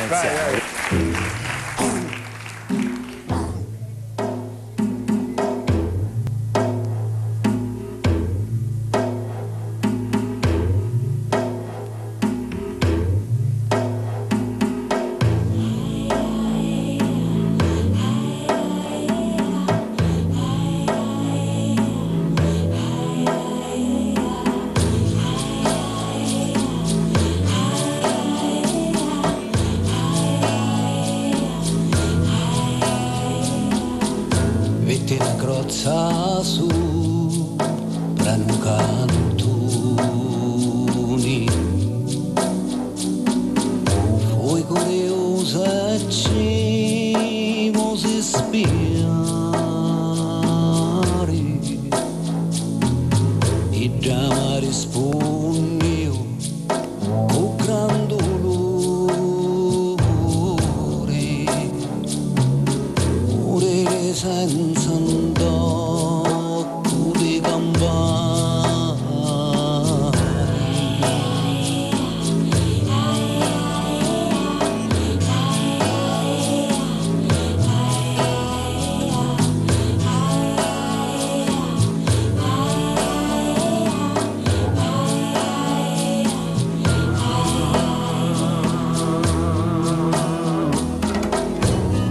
veneziano. Metti una crozza su pranu cantoni, fui curiosa e ci si spiari e già mi rispondi con gran dolore, morire senza un tocco di campana.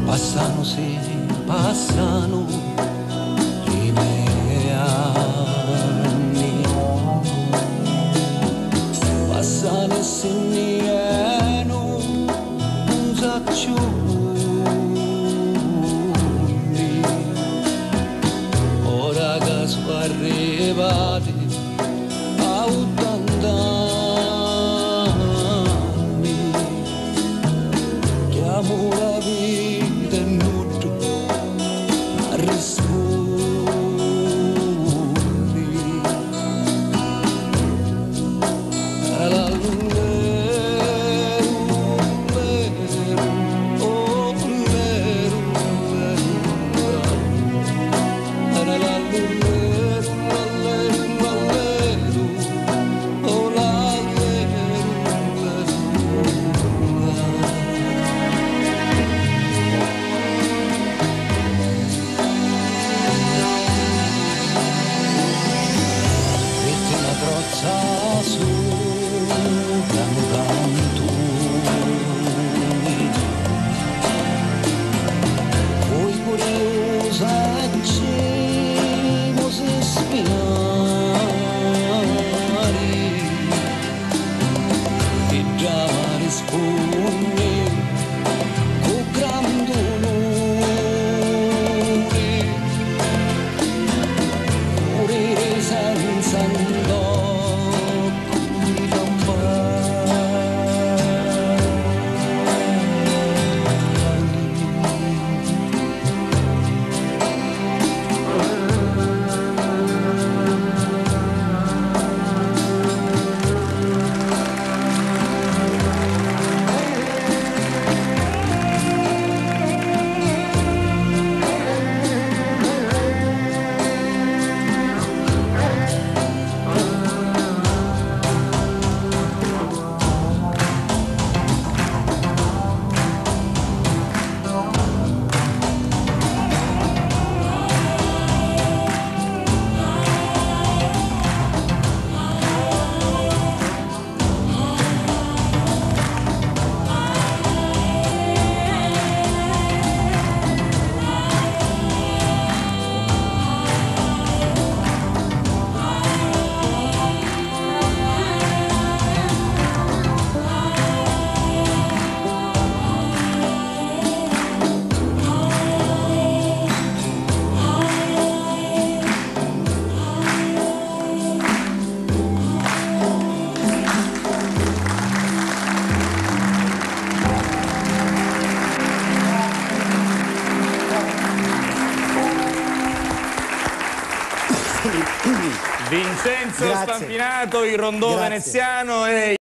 Passano, sì, passano i miei anni, passano e segnano un saccioni, ora che sono arrivati a 80 anni, chiamo la vita e nudo a rispondi. La lulleru, oh lulleru, la lulleru, oh metti una crozza su piano cantoni, poi curiosa e ci si spiari e già rispondi con gran dolore, morire senza un tocco di campana. Vincenzo Grazie. Spampinato, il rondò Grazie. veneziano e